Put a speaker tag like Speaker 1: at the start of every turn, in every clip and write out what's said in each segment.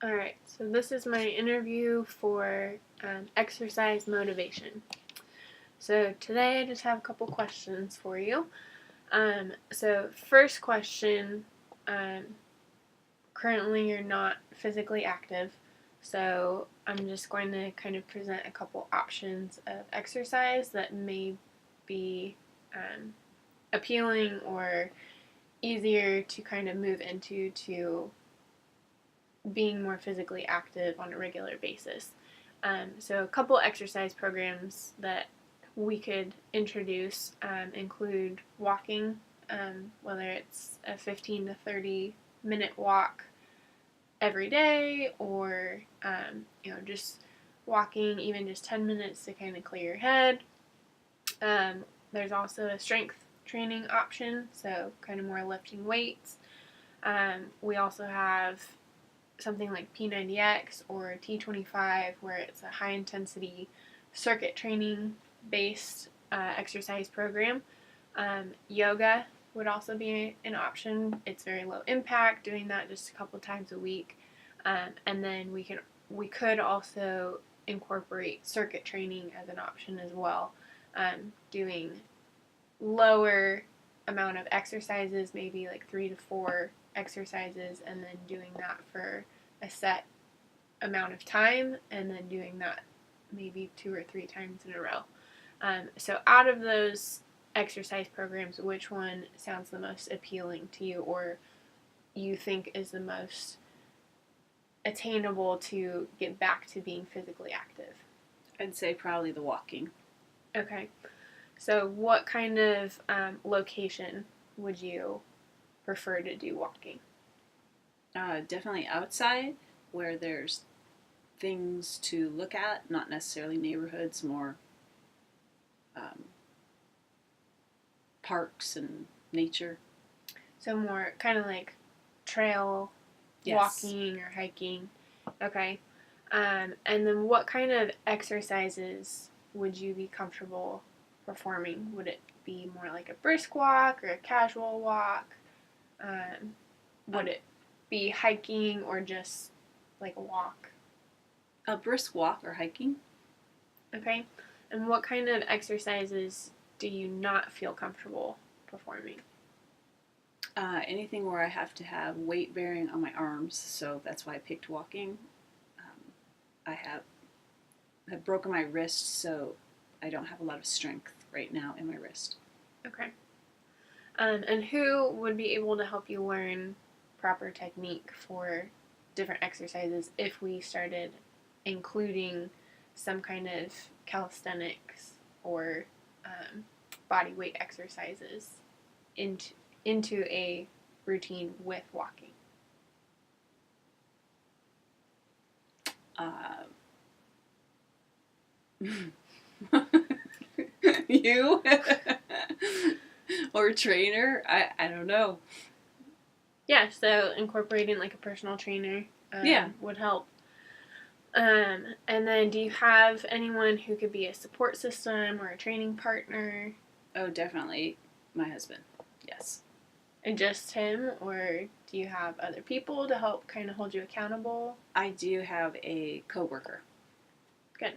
Speaker 1: All right, so this is my interview for exercise motivation. So today I just have a couple questions for you. So first question, um, currently you're not physically active, so I'm just going to kind of present a couple options of exercise that may be um, appealing or easier to kind of move into to being more physically active on a regular basis. So, a couple exercise programs that we could introduce include walking, whether it's a 15 to 30-minute walk every day, or just walking even just 10 minutes to kind of clear your head. There's also a strength training option, so kind of more lifting weights. We also have something like P90X or T25, where it's a high intensity circuit training based exercise program. Yoga would also be an option. It's very low impact, doing that just a couple times a week. And then we could also incorporate circuit training as an option as well, doing lower amount of exercises, maybe like 3 to 4 exercises, and then doing that for a set amount of time, and then doing that maybe 2 or 3 times in a row. So, out of those exercise programs, which one sounds the most appealing to you, or you think is the most attainable to get back to being physically active?
Speaker 2: I'd say probably the walking.
Speaker 1: Okay. So, what kind of location would you prefer to do walking?
Speaker 2: Definitely outside where there's things to look at, not necessarily neighborhoods, more um, parks and nature.
Speaker 1: So, more kind of like trail
Speaker 2: Yes.
Speaker 1: walking or hiking. Okay. And then what kind of exercises would you be comfortable performing? Would it be more like a brisk walk or a casual walk? Um,
Speaker 2: A,
Speaker 1: would it be hiking or just like a walk?
Speaker 2: a brisk walk or hiking.
Speaker 1: Okay. And what kind of exercises do you not feel comfortable performing?
Speaker 2: Anything where I have to have weight bearing on my arms, so that's why I picked walking. I have broken my wrist, so I don't have a lot of strength right now in my wrist.
Speaker 1: Okay. And who would be able to help you learn proper technique for different exercises if we started including some kind of calisthenics or um, body weight exercises into into a routine with walking?
Speaker 2: Uh, you or trainer? I don't know.
Speaker 1: Yeah, so incorporating like a personal trainer
Speaker 2: Yeah.
Speaker 1: would help. And then do you have anyone who could be a support system or a training partner?
Speaker 2: Oh, definitely my husband. Yes.
Speaker 1: And just him, or do you have other people to help kind of hold you accountable?
Speaker 2: I do have a coworker.
Speaker 1: Good.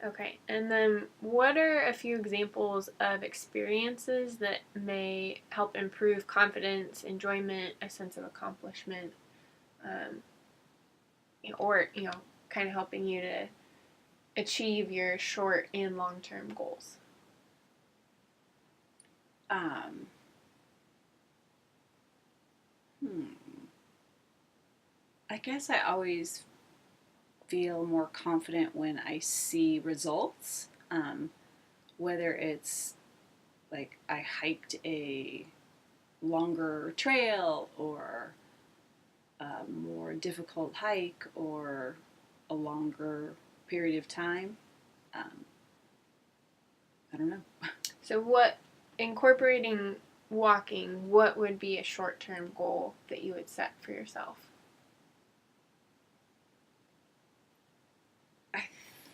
Speaker 1: Okay, and then what are a few examples of experiences that may help improve confidence, enjoyment, a sense of accomplishment, um, or kind of helping you to achieve your short and long term goals?
Speaker 2: Um, hmm. I guess I always feel more confident when I see results. Whether it's like I hiked a longer trail or a more difficult hike or a longer period of time. Um, I don't know.
Speaker 1: So, what incorporating walking, what would be a short term goal that you would set for yourself?
Speaker 2: I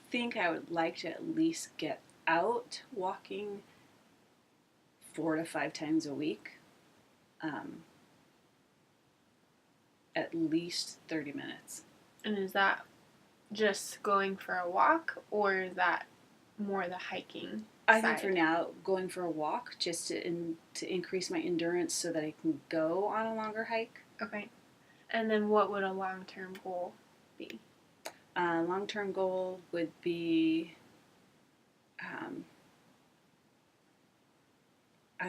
Speaker 2: think I would like to at least get out walking 4 to 5 times a week. Um, at least 30 minutes.
Speaker 1: And is that just going for a walk, or is that more the hiking
Speaker 2: I
Speaker 1: side?
Speaker 2: think for now, going for a walk just to increase my endurance so that I can go on a longer hike.
Speaker 1: Okay. And then what would a long-term goal be?
Speaker 2: Long-term goal would be, I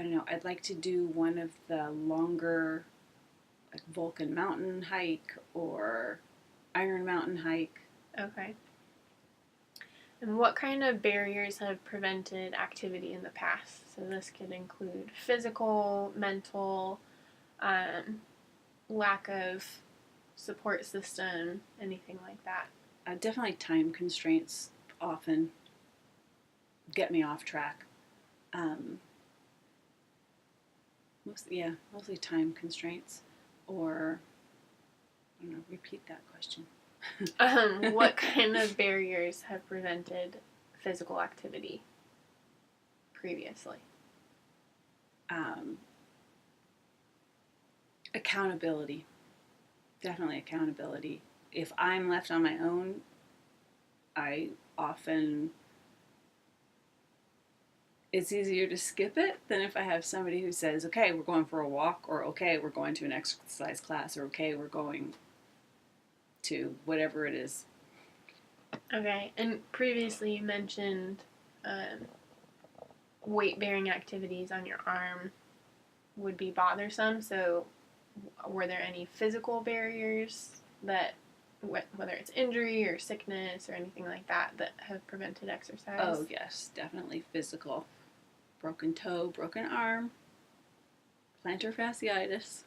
Speaker 2: don't know, I'd like to do one of the longer, like Vulcan Mountain hike or Iron Mountain hike.
Speaker 1: Okay. And what kind of barriers have prevented activity in the past? So this could include physical, mental, lack of support system, anything like that.
Speaker 2: Definitely time constraints often get me off track. Mostly time constraints, or I don't know. Repeat that question.
Speaker 1: What kind of barriers have prevented physical activity previously?
Speaker 2: Accountability. Definitely accountability. If I'm left on my own, I often it's easier to skip it than if I have somebody who says, okay, we're going for a walk, or okay, we're going to an exercise class, or okay, we're going to whatever it is.
Speaker 1: Okay, and previously you mentioned weight-bearing activities on your arm would be bothersome, so were there any physical barriers that, whether it's injury or sickness or anything like that, that have prevented exercise?
Speaker 2: Oh, yes, definitely physical. Broken toe, broken arm, plantar fasciitis.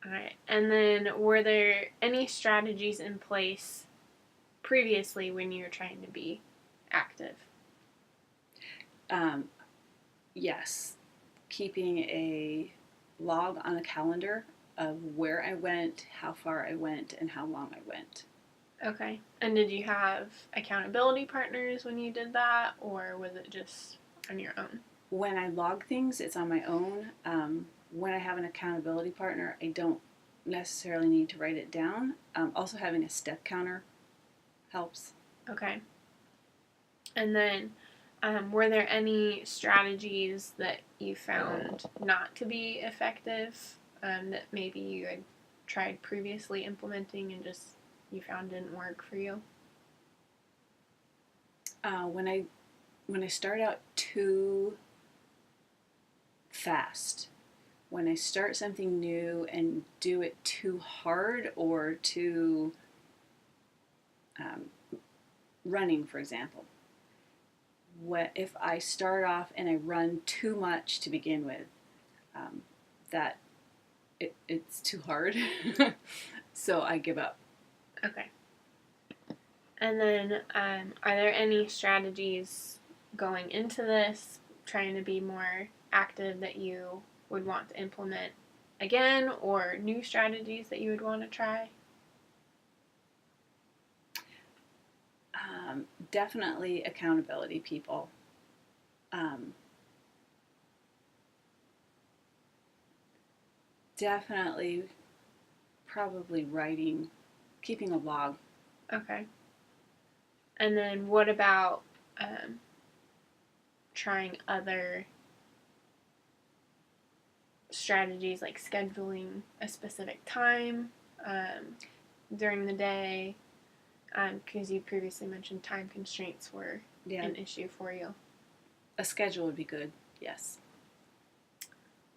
Speaker 1: Alright, and then were there any strategies in place previously when you were trying to be active?
Speaker 2: Yes, keeping a log on a calendar of where I went, how far I went, and how long I went.
Speaker 1: Okay, and did you have accountability partners when you did that, or was it just on your own?
Speaker 2: When I log things, it's on my own. When I have an accountability partner, I don't necessarily need to write it down. Also, having a step counter helps.
Speaker 1: Okay. And then, were there any strategies that you found not to be effective, that maybe you had tried previously implementing and just you found didn't work for you?
Speaker 2: When I start out too fast, when I start something new and do it too hard, or too running, for example. If I start off and I run too much to begin with, that it's too hard, so I give up.
Speaker 1: Okay. And then, are there any strategies going into this, trying to be more active, that you would want to implement again, or new strategies that you would want to try?
Speaker 2: Definitely accountability people. Definitely, probably writing, keeping a log.
Speaker 1: Okay. And then what about trying other strategies, like scheduling a specific time during the day? Because you previously mentioned time constraints were an issue for you.
Speaker 2: A schedule would be good, yes.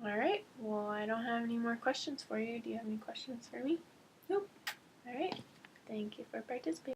Speaker 1: All right. Well, I don't have any more questions for you. Do you have any questions for me?
Speaker 2: Nope.
Speaker 1: All right. Thank you for participating.